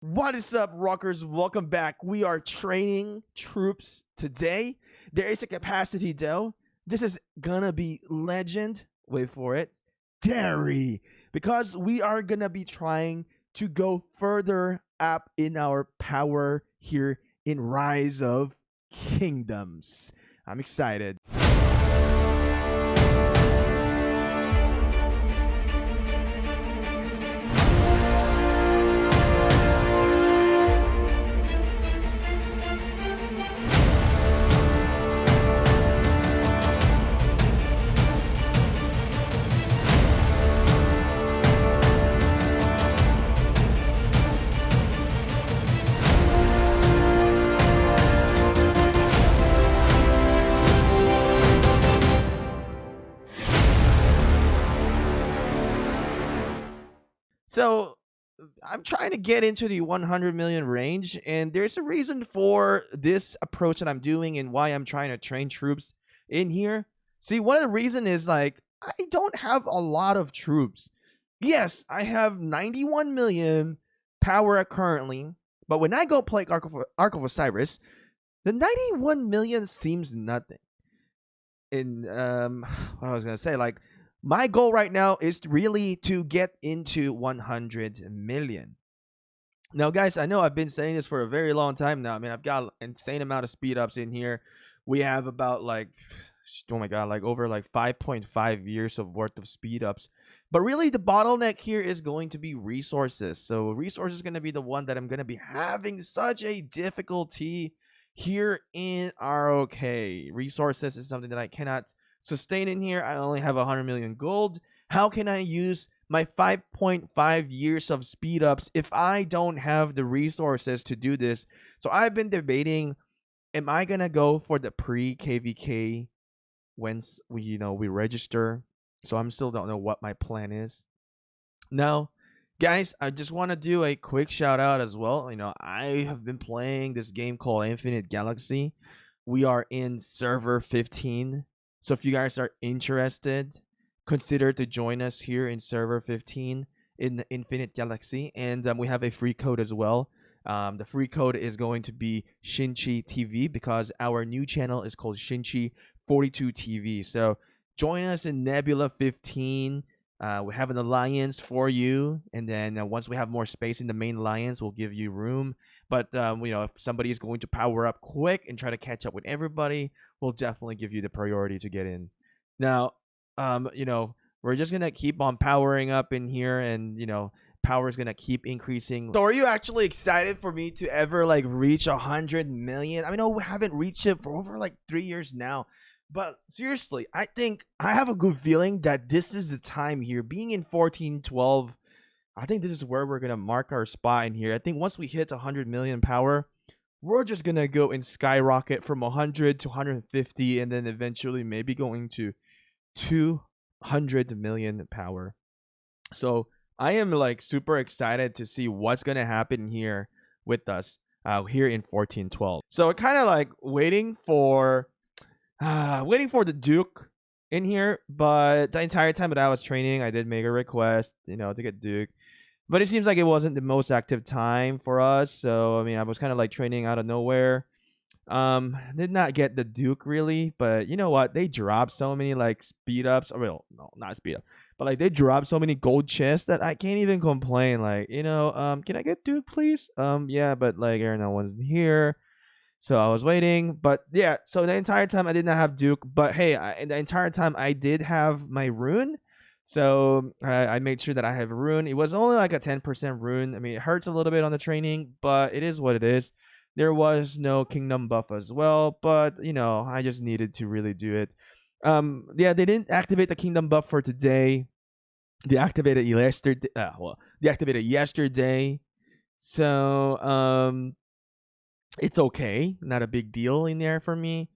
What is up, rockers? Welcome back. We are training troops today. There is a capacity though. This is gonna be legend. Wait for it. Dairy. Because we are gonna be trying to go further up in our power here in Rise of Kingdoms. I'm excited. So I'm trying to get into the 100 million range, and there's a reason for this approach that I'm doing and why I'm trying to train troops in here. See, one of the reason is like I don't have a lot of troops. Yes, I have 91 million power currently, but when I go play Ark of Osiris, the 91 million seems nothing. And what I was gonna say, like my goal right now is really to get into 100 million. Now, guys, I know I've been saying this for a very long time now. I mean, I've got an insane amount of speed ups in here. We have about like, oh my god, like over like 5.5 years of worth of speed ups. But really, the bottleneck here is going to be resources. So resources is going to be the one that I'm going to be having such a difficulty here in ROK. Resources is something that I cannot sustain in here. I only have 100 million gold. How can I use my 5.5 years of speed ups if I don't have the resources to do this? So I've been debating, am I gonna go for the pre-KvK once we register? So I'm still don't know what my plan is. Now, guys, I just want to do a quick shout out as well. I have been playing this game called Infinite Galaxy. We are in server 15. So if you guys are interested, consider to join us here in server 15 in the Infinite Galaxy. And we have a free code as well. The free code is going to be Shinchi TV because our new channel is called Shinchi 42 TV. So join us in Nebula 15. We have an alliance for you, and then once we have more space in the main alliance, we'll give you room. But if somebody is going to power up quick and try to catch up with everybody, we'll definitely give you the priority to get in. Now, we're just gonna keep on powering up in here, and power is gonna keep increasing. So, are you actually excited for me to ever like reach 100 million? I mean, we haven't reached it for over like 3 years now. But seriously, I think I have a good feeling that this is the time here. Being in 1412, I think this is where we're going to mark our spot in here. I think once we hit 100 million power, we're just going to go and skyrocket from 100 to 150 and then eventually maybe going to 200 million power. So I am like super excited to see what's going to happen here with us here in 1412. So kind of like waiting for the Duke in here, but the entire time that I was training, I did make a request, to get Duke. But it seems like it wasn't the most active time for us. So, I mean, I was kind of like training out of nowhere. Did not get the Duke really, but you know what? They dropped so many like speed ups. Well, no, not speed up, but like they dropped so many gold chests that I can't even complain. Like, can I get Duke, please? Yeah, but like no one's here. So I was waiting, but yeah. So the entire time I did not have Duke, but hey, the entire time I did have my rune. So I made sure that I have a rune. It was only like a 10% rune. I mean, it hurts a little bit on the training, but it is what it is. There was no kingdom buff as well, but I just needed to really do it. Yeah, they didn't activate the kingdom buff for today. They activated yesterday. They activated yesterday. So it's okay, not a big deal in there for me.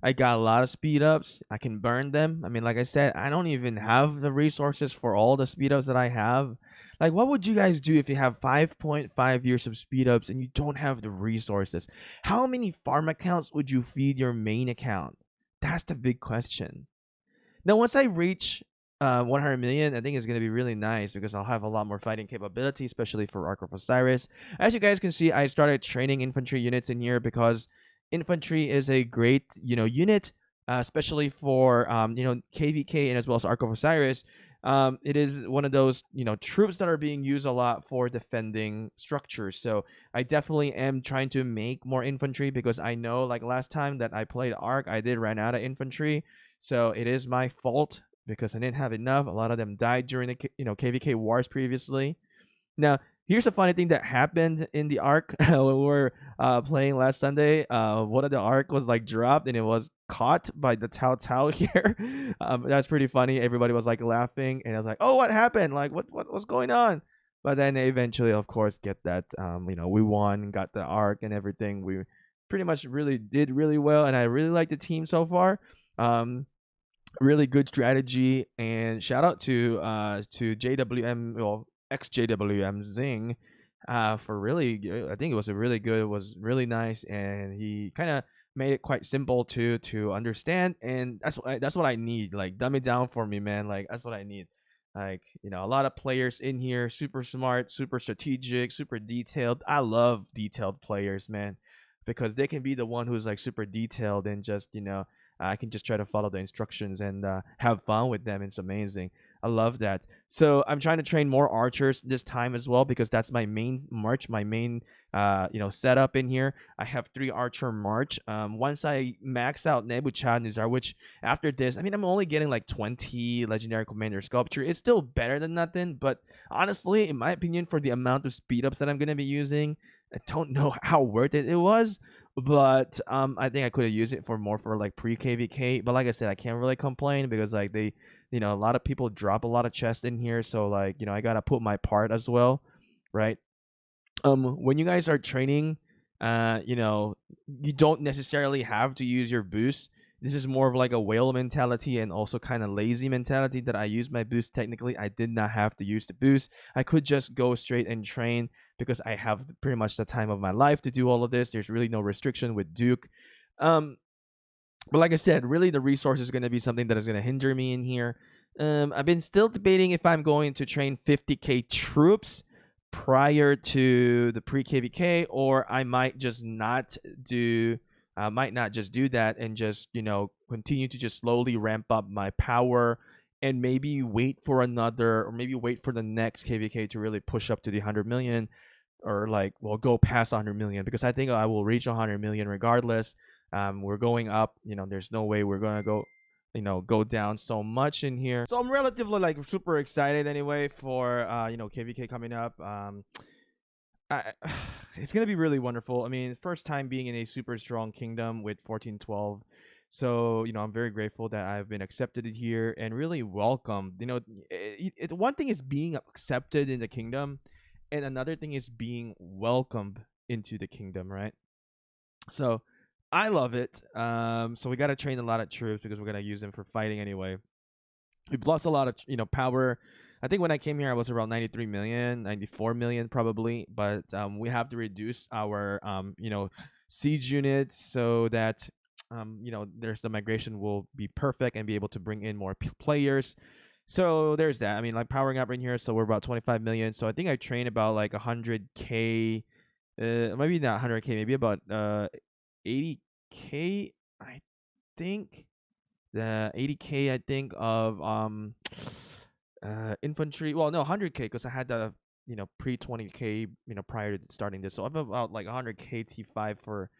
I got a lot of speed ups. I can burn them. I mean, like I said, I don't even have the resources for all the speed ups that I have. Like, what would you guys do if you have 5.5 years of speed ups and you don't have the resources? How many farm accounts would you feed your main account? That's the big question. Now, once I reach 100 million, I think is going to be really nice because I'll have a lot more fighting capability, especially for Arc of Osiris. As you guys can see, I started training infantry units in here because infantry is a great, unit, especially for, KvK and as well as Arc of Osiris. It is one of those, troops that are being used a lot for defending structures. So I definitely am trying to make more infantry because I know, like last time that I played Arc, I did run out of infantry. So it is my fault because I didn't have enough. A lot of them died during the KvK wars previously. Now, here's a funny thing that happened in the arc when we were playing last Sunday. One of the arc was like dropped and it was caught by the Tao Tao here. That's pretty funny. Everybody was like laughing and I was like, "Oh, what happened? Like, what's going on?" But then they eventually, of course, get that. We won, got the arc and everything. We pretty much really did really well, and I really like the team so far. Really good strategy, and shout out to JWM, well, ex JWM Zing, for really I think it was a really good, it was really nice, and he kind of made it quite simple to understand, and that's what I need. Like, dumb it down for me, man. Like, that's what I need. Like, a lot of players in here, super smart, super strategic, super detailed. I love detailed players, man, because they can be the one who's like super detailed and just I can just try to follow the instructions and have fun with them. It's amazing. I love that. So I'm trying to train more archers this time as well because that's my main march, my main setup in here. I have 3 archer march. Once I max out Nebuchadnezzar, which after this, I mean, I'm only getting like 20 legendary commander sculpture. It's still better than nothing, but honestly, in my opinion, for the amount of speed ups that I'm gonna be using, I don't know how worth it was. But I think I could have used it for more for like pre-KvK. But like I said, I can't really complain because like they, a lot of people drop a lot of chests in here, so like I gotta put my part as well, right? When you guys are training, you don't necessarily have to use your boost. This is more of like a whale mentality and also kind of lazy mentality that I use my boost. Technically, I did not have to use the boost. I could just go straight and train because I have pretty much the time of my life to do all of this. There's really no restriction with Duke. But like I said, really the resource is going to be something that is going to hinder me in here. I've been still debating if I'm going to train 50k troops prior to the pre-KvK, or I might just not do that and just continue to just slowly ramp up my power and maybe wait for the next KvK to really push up to the 100 million, or like go past 100 million, because I think I will reach 100 million regardless. We're going up, there's no way we're gonna go down so much in here. So I'm relatively like super excited anyway for KvK coming up. It's gonna be really wonderful. I mean, first time being in a super strong kingdom with 1412. So I'm very grateful that I've been accepted here and really welcomed. One thing is being accepted in the kingdom, and another thing is being welcomed into the kingdom, right? So I love it. So we got to train a lot of troops because we're gonna use them for fighting anyway. We've lost a lot of power. I think when I came here, I was around 93 million, 94 million probably. But we have to reduce our siege units so that there's the migration will be perfect and be able to bring in more players. So there's that. I mean, like powering up in here, so we're about 25 million. So I think I train about like 100k, maybe not 100k, maybe about 80k. I think the 80k. I think of infantry. Well, no, 100k because I had the pre 20k prior to starting this. So I'm about like 100k T5 for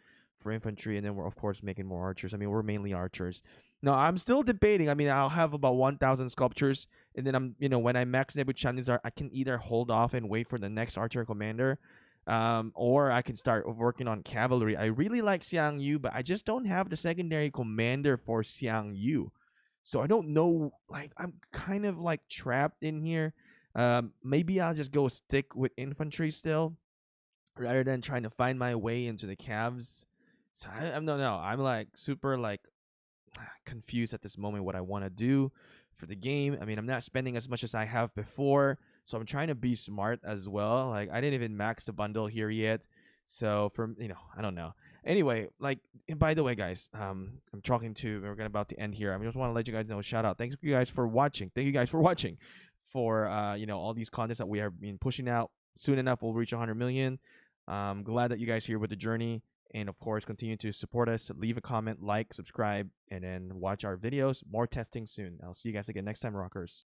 infantry, and then we're of course making more archers. I mean, we're mainly archers. No, I'm still debating. I mean, I'll have about 1,000 sculptures, and then I'm when I max Nebuchadnezzar, I can either hold off and wait for the next archer commander, or I can start working on cavalry. I really like Xiang Yu, but I just don't have the secondary commander for Xiang Yu. So I don't know, like I'm kind of like trapped in here. Maybe I'll just go stick with infantry still, rather than trying to find my way into the calves. So I'm no no. I'm like super like confused at this moment what I want to do for the game. I mean, I'm not spending as much as I have before, so I'm trying to be smart as well. Like I didn't even max the bundle here yet. So for I don't know. Anyway, like, and by the way, guys, I'm talking to we're gonna about to end here. I just want to let you guys know, shout out. Thanks you guys for watching. Thank you guys for watching. For all these contents that we have been pushing out. Soon enough, we'll reach 100 million. Glad that you guys here with the journey, and of course, continue to support us. Leave a comment, like, subscribe, and then watch our videos. More testing soon. I'll see you guys again next time, rockers.